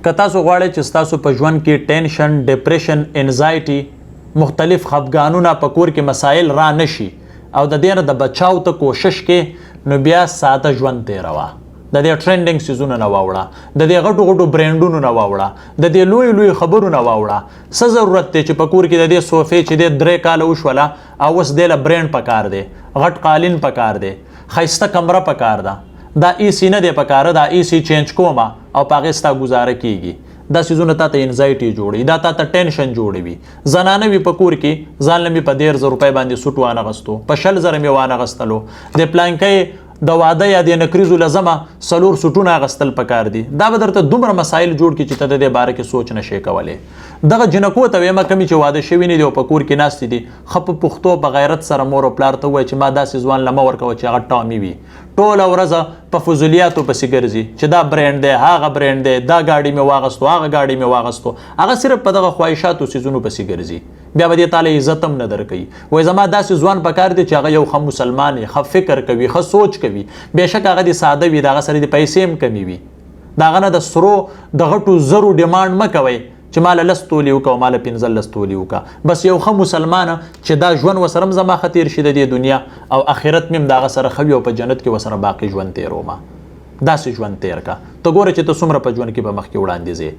که تاسو غواړئ چې ستاسو په ژوند کې ټینشن، ډپریشن، انزایټي، مختلف خفګانونه په کور کې مسایل را نشي او د دې نه د بچاو ته کوشش کې، نو بیا ساده ژوند تېروه. د دې ټرینډینګ سیزونه نه واوړه، د دې غټو غټو برینډونو نه واوړه، د دې لوی لوی خبرو نه واوړه. څه ضرورت دی چې په کور کې د دې صوفې چې د 3 کاله وشوله او اوس دې له برینډ پکار دی، غټ قالین پکار دی، ښایسته کمره پکار ده، دا ای سی نه دی پکاره، دا ای سی چینج کومه او په هغې ستا ګزاره کیږي. دا سیزونه تا ته انزایټي جوړوي، دا تا ته ټینشن جوړوي. زنانه وي په کور کې، ځان له مې په 13,000 روپۍ باندې سوټ وانغستو، په 20,000 مې وانغستلو، د پلانکۍ د واده یا د نکریزو لزمه 4 سوټونه اغستل پکار دي. دا به درته دومره مسایل جوړ کړي چې ته د دې باره کې سوچ نشې کولی. دغه جنکو ته وایم کمې چې واده شوي نه دي او په کور کې ناستې دي، ښه په پښتو په غیرت سره مور او پلار ته ووایي چې ما داسې ځوان له مه ورکوه چې هغه ټامي وي، ټوله ورځ په فضولیاتو پسې ګرځي چې دا برینډ دی، هغه برینډ دی، دا ګاډي مې واغستو، هغه ګاډي مې واغستو، هغه صرف په دغه خواهشاتو څیزونو پسې ګرځي. بیا به دې تاله عزت هم نه درکوي. وایي زما داسې ځوان پکار دی چې هغه یو ښه مسلمان وي، ښه فکر کوي، ښه سوچ کوي، بېشک هغه دې ساده وي، د هغه سره د پیسې هم کمې وي. د هغه نه د سرو د غټو زرو ډیمانډ مه کوئ چې ماله 10 تولې وکړه او ماله 15 تولې وکړه. بس یو ښه مسلمانه چې دا ژوند ورسره هم زما ښه تېر شي د دې دنیا او آخرت مې هم د هغه سره ښه وي او په جنت کې ورسره باقي ژوند تېرومه. داسې ژوند تېر کا، ته ګوره چې ته څومره په ژوند کې به مخکې وړاندې ځې.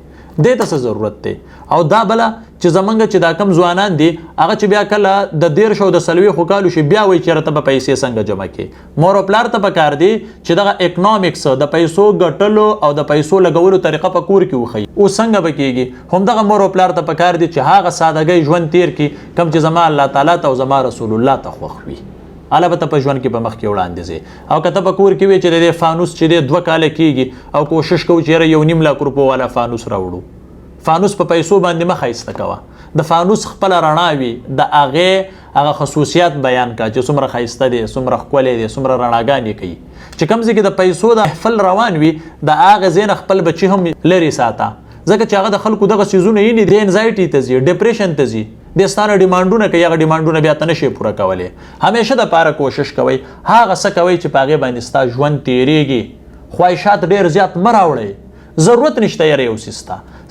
دې ته څه ضرورت دی؟ او دا بله چې زمونږ چې دا کم ځوانان دي هغه چې بیا کله د 13 او د 40 کالو شي بیا وایي چېرته به پیسې څنګه جمع کړي. مور او پلار ته پکار دی چې دغه اکنامکس د پیسو ګټلو او د پیسو لګولو طریقه په کور کې وښیي. اوس څنګه به کېږي؟ همدغه مور او پلار ته پکار دی چې هغه سادهګۍ ژوند تېر کړي کوم چې زما الله تعالی ته او زما رسول الله ته خوښ وي. هله به ته په ژوند کې به مخکې وړاندې ځې. او که ته په کور کې وي چې د دې فانوس چې دی 2 کاله کېږي او کوشش کوو چې یاره 1.5 لک روپو والا فانوس راوړو، فانوس په پیسو باندې مه ښایسته کوه. د فانوس خپله رڼا وي، د هغې هغه خصوصیات بیان کړه چې څومره ښایسته دی، څومره ښکلی دی، څومره رڼاګانې کوي. چې کوم ځای کې د پیسو د محفل روان وي د هغه ځای نه خپل بچي هم لرې ساته، ځکه چې هغه د خلکو دغه څیزونه یې نه د انزایټي ته ځي، ډپریشن ته ځي، د ستانه ډیمانډونه کوي، هغه ډیمانډونه بیا ته نشي پوره کولی. همیشه دپاره کوشش کوئ هغه څه کوئ چې په هغې باندې ستا ژوند تېرېږي. خواهشات ډېر زیات مه راوړئ، ضرورت نشته یاره یو څیز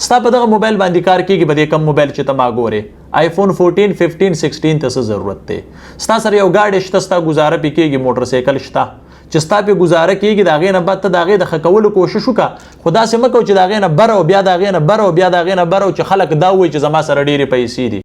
ستا په دغه موبایل باندې کار کېږي، به دې کم موبایل چې ته ما ګورې آیفون 14 15 16 ته څه ضرورت دی؟ ستا سره یو ګاډی شته، ستا ګزاره پې کېږي، موټر سایکل شته چې ستا پې ګزاره کېږي، د هغې نه بعد ته د هغې د ښه کولو کوشش وکړه. خو داسې مه کوه چې د هغې نه بره او بیا د هغې نه بره او بیا د هغې نه بره او چې خلک دا ووایي چې زما سره ډېرې پیسې دي.